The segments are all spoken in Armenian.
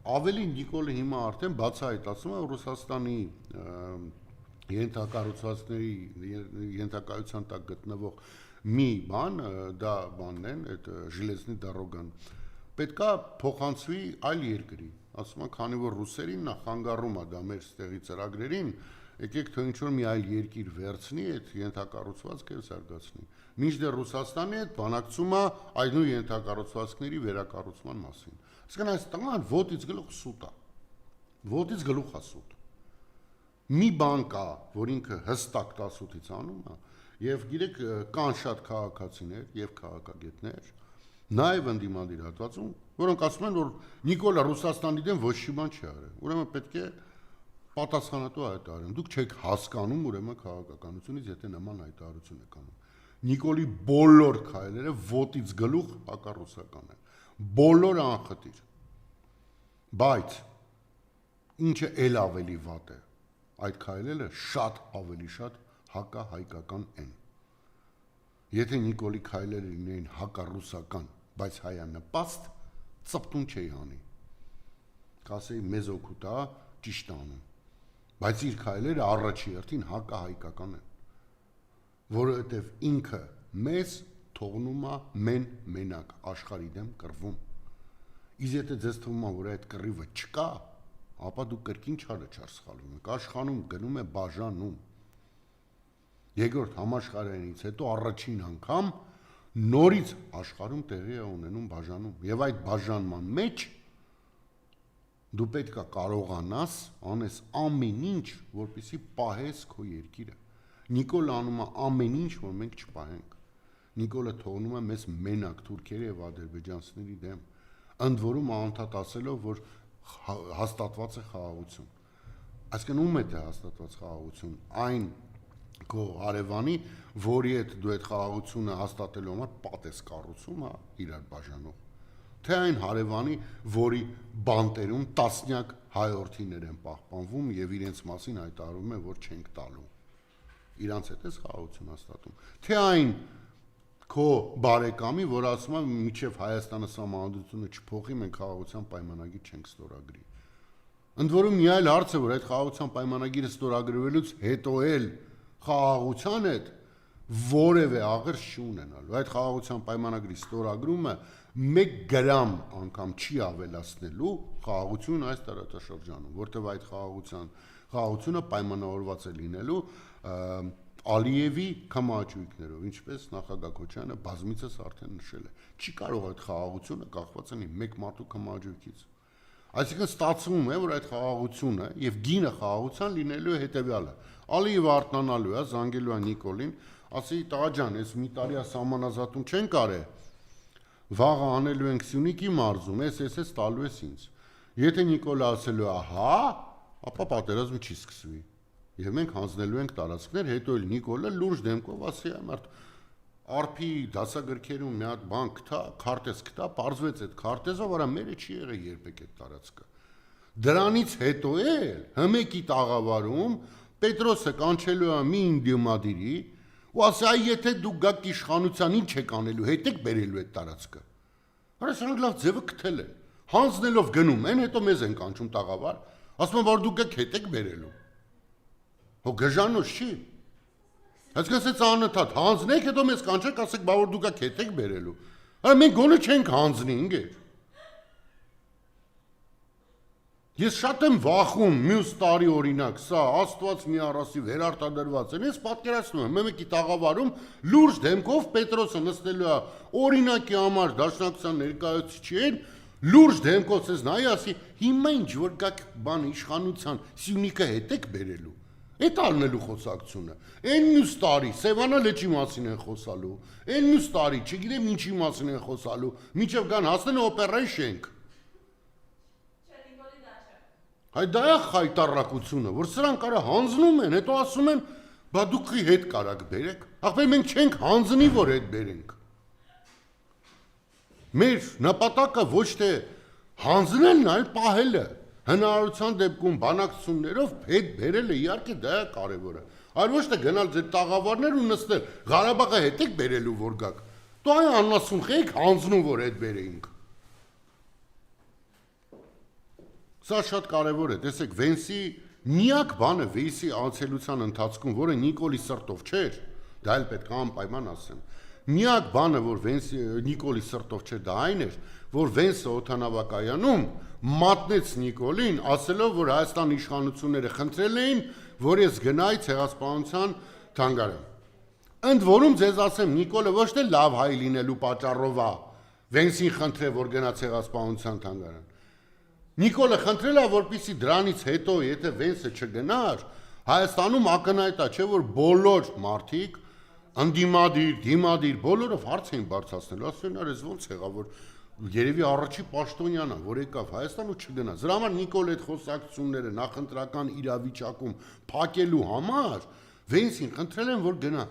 Ավելի Նիկոլը հիմա արդեն բացահայտացնում է Ռուսաստանի ենթակայության տակ գտնվող մի բան, դա բանն են, այդ ժիլեզնի դարոգան, պետքա փոխանցվի այլ երկրի, ասում են, քանի որ ռուսերին նա խանգարում է դա մեր ստեղի ծրագրերին, եկեք թե ինչ-որ մի այլ երկիր վերցնի, այդ ենթակառուցվածքը զարգացնի։ Մինչդեռ Ռուսաստանի հետ բանակցում է այդ նույն ենթակառուցվածքների վերակառուցման մասին։ Այսինքն այս տղան ոտից գլուխ սուտ է։ Ոտից գլուխ է սուտ։ Մի բան կա, որ ինքը հստակ 18-ից անում է, եւ գիտեք, կան շատ քաղաքացիներ եւ քաղաքագետներ, նաեւ ընդդիմադիր հատվածում, որոնք ասում են, որ Նիկոլը Ռուսաստանի դեմ ոչ մի բան չի արել։ Ուրեմն պետք է պատասխանատու հայտարարեմ։ Դուք չեք հասկանում ուրեմն քաղաքականությունից, եթե նման հայտարարություն եք անում։ Նիկոլի բոլոր քայլերը ոտից գլուխ հակառուսական են։ Բոլորը անխտիր։ Բայց ինչը ել ավելի վատ է, այդ քայլերը շատ ավելի շատ հակահայկական են։ Եթե Նիկոլի քայլերը լինեին հակառուսական, բայց հայանպաստ, ծպտուն չէի անի։ Կասեի մեզ օգուտ է, ճիշտ անում։ Բայց իր քայլերը առաջի հերթին հակահայկական են, որովհետև ինքը մեզ թողնում է մենակ աշխարհի դեմ կռվում։ Իսկ եթե ձեզ թվում է, որ այդ կռիվը չկա, ապա դուք կրկին չարը չարսխալվում եք, աշխանում գնում է բաժանում։ Երկրորդ համաշխարհայինից հետո առաջին անգամ նորից աշխարհում տեղի է ունենում բաժանում, եւ այդ բաժանման մեջ դու պետք է կարողանաս անես ամեն ինչ, որպեսզի պահես քո երկիրը։ Նիկոլը անում է ամեն ինչ, որ մենք չպահենք։ Նիկոլը թողնում է մեզ մենակ թուրքերի եւ ադրբեջանցիների դեմ, ընդ որում անդադ ասելով, որ հաստատված է խաղաղություն։ Այսինքն ում է դա հաստատված խաղաղություն։ Այն քո հարևանի, որի հետ դու այդ խաղաղությունը հաստատելու համար պատես կառուցում է իրար բաժանող։ Թե այն հարևանի, որի բանտերում տասնյակ հայորդիներ են պահպանվում եւ իրենց մասին հայտարարում են, որ չենք տալու։ Իրանց հետ էս խաղաղություն հաստատում։ Թե այն քո բարեկամի, որ ասում է միջև Հայաստանը սահմանադրությունը չփոխի, մենք խաղաղության պայմանագիր չենք ստորագրի։ Ընդ որում մի այլ հարց է, որ այդ խաղաղության պայմանագիրը ստորագրվելուց հետո էլ խաղաղության հետ որևէ աղերս չի ունենալու։ Այդ խաղաղության պայմանագրի ստորագրումը 1 գրամ անգամ չի ավելացնելու խաղաղություն այս տարածաշրջանում, որտեղ այդ խաղաղությունը պայմանավորված է լինելու Ալիևի կամաճույքներով, ինչպես նախագահ Քոչարյանը բազմիցս արդեն նշել է։ Չի կարող այդ խաղաղությունը կախված լինի մեկ մարդու կամաճույքից։ Այսինքն ստացվում է, որ այդ խաղաղությունը եւ գինը խաղաղության լինելու է հետեւյալը։ Ալիևը արթնանալու է, զանգելու է Նիկոլին, ասի տղա ջան, ես մի տարի սահմանազատում չեն կարել, վաղը անելու ենք Սյունիքի մարզում, ես տալու ես ինձ։ Եթե Նիկոլը ասելու է հա, ապա պատերազմը չի սկսվի։ Եվ մենք հանձնելու ենք տարածքներ, հետո էլ Նիկոլը լուրջ դեմքով ասի ամարտ արփի դասագրքերում մի հատ բան կտա, քարտեզ կտա, պարզվեց այդ քարտեզը, որը մերը չի եղել երբեք այդ տարածքը։ Դրանից հետո էլ հմեկի տաղավարում Պետրոսը կանչելու է մի ինդիմադիրի ու ասի, այ եթե դուք գաք իշխանության ինչ եք անելու, հետ եք բերելու այդ տարածքը։ Արա սրանք լավ ձևը գտել են։ Հանձնելով գնում են, հետո մեզ են կանչում տաղավար, ասում են, որ դուք գաք հետ եք բերելու։ Հո գժանոց չի։ Այսինքն ասեց անընդհատ հանձնեք, հետո մեզ կանչեք, ասեք, բա որ դուք գաք հետ եք բերելու։ Արա մենք գոնե չենք հանձնի, ինգեր։ Ես շատ եմ վախում մյուս տարի օրինակ, սա Աստված մի առասի վերարտադրված են, ես պատկերացնում եմ, մեկի տաղավարում լուրջ դեմքով Պետրոսը նստելու է օրինակի համար դաշնակցության ներկայացուցիչին, լուրջ դեմքով ցես նայ ասի, հիմա ինչ որ գաք բան իշխանության Սյունիքը հետ եք բերելու։ Այդ առնելու խոսակցությունը։ Այն մյուս տարի Սևանա լճի մասին են խոսալու, այն մյուս տարի չգիտեմ ինչի մասին են խոսալու, մինչև կան հասնեն օպերայի շենք։ Հայ դա է խայտարակությունը, որ սրանք արա հանձնում են, հետո ասում են, բա դուք հետ կարաք բերեք, ախպեր մենք չենք հանձնի, որ հետ բերենք։ Մեր նպատակը ոչ թե հանձնելն, այլ պահելը, հնարավորության դեպքում բանակցություններով հետ բերելը, իհարկե դա է կարևորը, այլ ոչ թե գնալ ձեր տաղավարներ ու նստել, Ղարաբաղը հետ եք բերելու, որ գաք, դու այ անասունխ եք հանձնում, որ հետ բերեինք։ Սա շատ կարևոր է, տեսեք, Վենսի միակ բանը Վենսի այցելության ընթացքում, որը Նիկոլի սրտով չէր, դա էլ պետք է անպայման ասեմ։ Միակ բանը, որ Նիկոլի սրտով չէր, դա այն էր, որ Վենսը օդանավակայանում մատնեց Նիկոլին, ասելով, որ Հայաստան իշխանությունները խնդրել էին, որ ես գնայի ցեղասպանության թանգարան։ Ընդ որում ձեզ ասեմ, Նիկոլը ոչ թե լավ հայ լինելու պատճառով է Վենսին խնդրել, որ գնա ցեղասպանության թանգարան։ Նիկոլը խնդրել է, որպեսզի դրանից հետո, եթե Վենսը չգնար, Հայաստանում ակնհայտ է, չէ՞ որ բոլոր մարդիկ ընդդիմադիր, դիմադիր, բոլորով հարց էին բարձրացնելու, ասում են, այս ո՞նց եղավ, որ երևի առաջի պաշտոնյան է, որ եկավ Հայաստան ու չգնաց։ Դրա համար Նիկոլի այդ խոսակցությունները նախընտրական իրավիճակում փակելու համար Վենսին խնդրել են, որ գնա։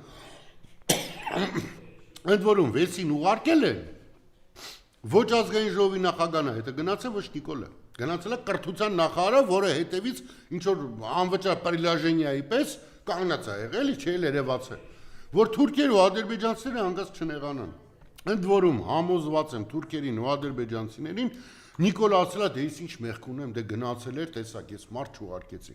Ընդ որում Վենսին ուղարկել են ոչ ազգային ժողովի նախագահն է, հետը գնացել ոչ Նիկոլը։ Գնացել է կրթության նախարարը, որը հետևից ինչ որ անվճար պրիլաժենիայի պես կանգնած է եղել, չէ՞ երևաց է, որ թուրքեր ու ադրբեջանցիները հանգած չնեղանան։ Ընդ որում համոզված եմ թուրքերին ու ադրբեջանցիներին Նիկոլը ասել է, դե ինչ մեղք ունեմ, դե գնացել էր, տեսակ, ես մարդ չուղարկեցի։